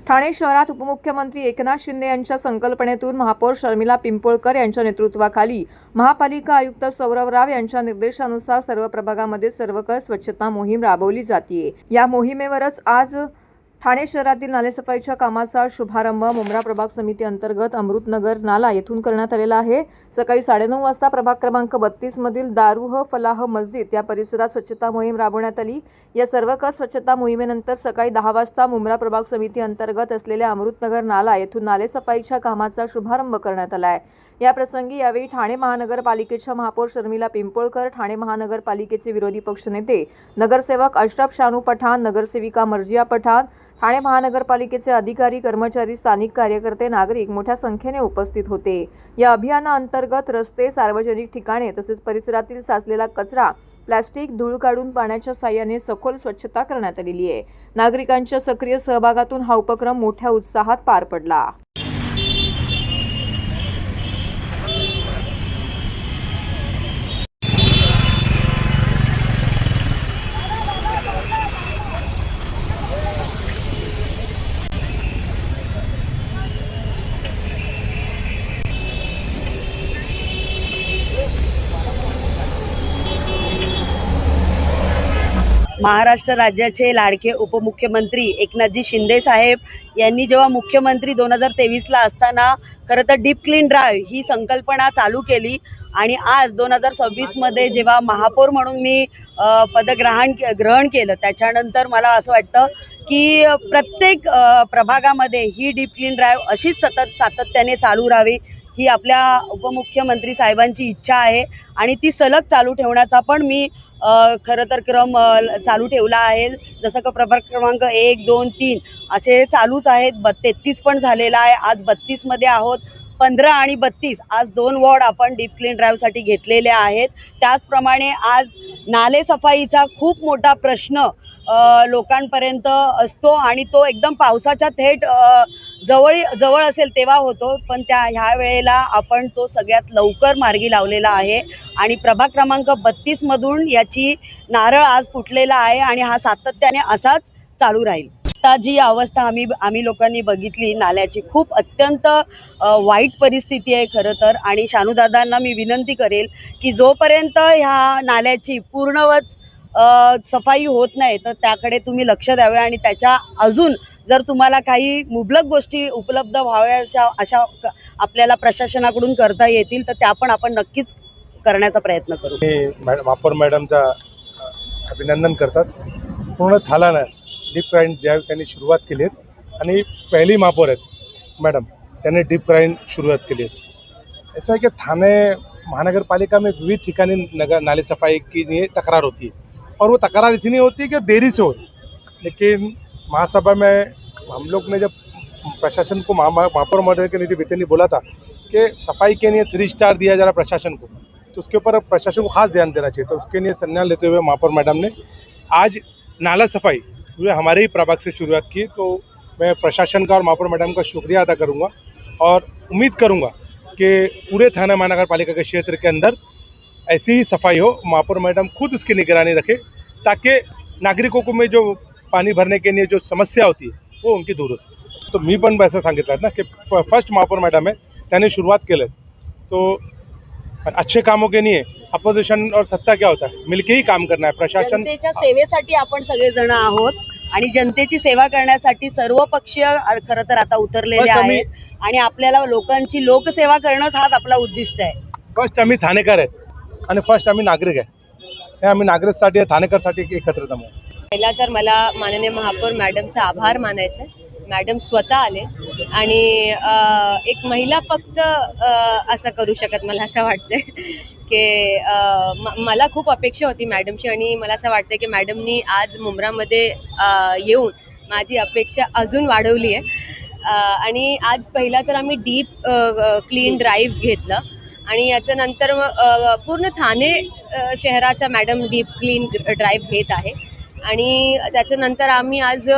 ठाणे शहरात उपमुख्यमंत्री एकनाथ शिंदे यांच्या संकल्पनेतून महापौर शर्मिला पिंपोळकर यांच्या नेतृत्वाखाली महापालिका आयुक्त सौरव राव यांच्या निर्देशानुसार सर्व प्रभागामध्ये सर्वकष स्वच्छता मोहीम राबवली जाते। या मोहिमेवरच आज ठाणे शहरातील नालेसफाईच्या कामाचा शुभारंभ मुंब्रा प्रभाग समिती अंतर्गत अमृतनगर नाला येथून करण्यात आलेला आहे। सकाळी 9:30 वाजता प्रभाग क्रमांक 32 मधील दारूह फलाह मस्जिद या परिसरात स्वच्छता मोहीम राबवण्यात आली। या सर्वकष स्वच्छता मोहिमेनंतर सकाळी 10 वाजता मुंब्रा प्रभाग समिती अंतर्गत असलेल्या अमृतनगर नाला येथून नालेसफाईच्या कामाचा शुभारंभ करण्यात आला आहे। या प्रसंगी यावेळी ठाणे महानगरपालिकेच्या महापौर शर्मिला पिंपोळकर, ठाणे महानगरपालिकेचे विरोधी पक्षनेते नगरसेवक अशरफ शानू पठाण, नगरसेविका मर्जिया पठाण, ठाणे महानगरपालिकेचे अधिकारी, कर्मचारी, स्थानिक कार्यकर्ते, नागरिक मोठ्या संख्येने उपस्थित होते। या अभियानाअंतर्गत रस्ते, सार्वजनिक ठिकाणे तसेच परिसरातील साचलेला कचरा, प्लास्टिक, धूळ काढून पाण्याच्या साह्याने सखोल स्वच्छता करण्यात आलेली आहे। नागरिकांच्या सक्रिय सहभागातून हा उपक्रम मोठ्या उत्साहात पार पडला। महाराष्ट्र राज्याचे लाडके उपमुख्यमंत्री एकनाथजी शिंदे साहेब यांनी जेव्हा मुख्यमंत्री 2023ला असताना खरं तर डीप क्लीन ड्राईव्ह ही संकल्पना चालू केली आणि आज 2026मध्ये जेव्हा महापौर म्हणून मी ग्रहण केलं त्याच्यानंतर मला असं वाटतं की प्रत्येक प्रभागामध्ये ही डीप क्लीन ड्राईव्ह अशीच सातत्याने चालू राहावी ही आपल्या उपमुख्यमंत्री साहेबांची इच्छा आहे आणि ती सलग चालू ठेवण्याचा पण मी खरं तर क्रम चालू ठेवला आहे। जसं की प्रभाग क्रमांक 1, 2, 3 असे चालूच आहेत। 33 पण झालेला आहे, आज 32मध्ये आहोत। 15 आणि 32 आज 2 वॉर्ड आपण डीप क्लीन ड्राईव्हसाठी घेतलेले आहेत। त्याचप्रमाणे आज नालेसफाईचा खूप मोठा प्रश्न लोकांपर्यंत असतो आणि तो एकदम पावसाच्या थेट जवळ असेल तेव्हा होतो, पण ह्या वेळेला आपण तो सगळ्यात लवकर मार्गी लावलेला आहे आणि प्रभाग क्रमांक 32मधून याची नारळ आज फुटलेला आहे आणि हा सातत्याने असाच चालू राहील। आता जी अवस्था आम्ही लोकांनी बघितली नाल्याची, खूप अत्यंत वाईट परिस्थिती आहे खरं तर। आणि शानूदादांना मी विनंती करेल की जोपर्यंत ह्या नाल्याची पूर्णवत सफाई होत नाही तर त्याकडे तुम्ही लक्ष द्यावे आणि त्याच्या अजून जर तुम्हाला काही मुबलक गोष्टी उपलब्ध व्हाव्याच्या अशा आपल्याला प्रशासनाकडून करता येतील तर त्या पण आपण नक्कीच करण्याचा प्रयत्न करू। महापौर मॅडमचा अभिनंदन करतात। पूर्ण थालानं डीप क्लीन ड्राईव्ह त्यांनी सुरुवात केली आहे आणि पहिली महापौर आहेत मॅडम, त्यांनी डीप क्लीन सुरुवात केली है। ऐसा है कि थाने महानगरपालिका में विविध ठिकाने नाले सफाई की लिए तकरार होती है और वो तकरार इसलिए होती है कि देरी से होती, लेकिन महासभा में हम लोग ने जब प्रशासन को महापौर महोदय के निधि वित्त ने बोला था कि सफाई के लिए 3 स्टार दिया जा रहा प्रशासन को, तो उसके ऊपर प्रशासन को खास ध्यान देना चाहिए। तो उसके लिए संज्ञान लेते हुए महापौर मैडम ने आज नाला सफाई हमारे ही प्रभाग से शुरुआत की। तो मैं प्रशासन का और महापौर मैडम का शुक्रिया अदा करूँगा और उम्मीद करूँगा कि पूरे थाना महानगर पालिका के क्षेत्र के अंदर ऐसी ही सफाई हो। महापौर मैडम खुद उसकी निगरानी रखे ताकि नागरिकों को में जो पानी भरने के लिए जो समस्या होती है वो उनकी दूर हो सके। तो मी पण असं सांगितलं ना कि फर्स्ट महापौर मैडम है, त्यांनी सुरुवात केलं। तो अच्छे कामों के लिए अपोजिशन और सत्ता क्या होता है, मिलके ही काम करना है। प्रशासन जनतेच्या सेवेसाठी आपण सगळेजण आहोत आणि जनतेची सेवा करण्यासाठी सर्व पक्षीय खरं तर आता उतरलेले आहेत आणि आपल्याला लोकांची लोकसेवा करणंच हाच आपला उद्दिष्ट आहे। फर्स्ट आम्ही ठाणेकर आहे आणि फर्स्ट आम्ही नागरिक आहे, हे आम्ही नागरिकसाठी ठाणेकरसाठी एकत्र जमू। पहिला तर मला माननीय महापौर मॅडमचा आभार मानायचा आहे। मॅडम स्वतः आले आणि एक महिला फक्त असं करू शकत, मला असं वाटतं की मला खूप अपेक्षा होती मॅडमची आणि मला असं वाटतं की मॅडमनी आज मुंब्रामध्ये येऊन माझी अपेक्षा अजून वाढवली आहे। आणि आज पहिला तर आम्ही डीप क्लीन ड्राईव्ह घेतलं आणि याच्यानंतर पूर्ण ठाणे शहराचा मॅडम डीप क्लीन ड्राईव्ह घेत आहे आणि त्याच्यानंतर आम्ही आज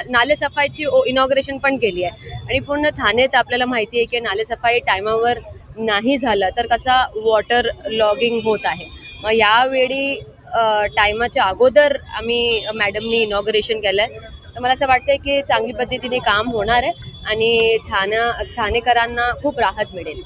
नाले सफाईची इनॉग्रेशन पण केली आहे आणि पूर्ण ठाण्यात आपल्याला माहिती आहे की नाले सफाई टायमावर नाही झालं तर कसा वॉटर लॉगिंग होत आहे। मग यावेळी टायमाच्या अगोदर आम्ही मॅडमनी इनॉग्रेशन केलं आहे तर मला असं वाटतंय की चांगली पद्धतीने काम होणार आहे आणि ठाणेकरांना खूप राहत मिळेल.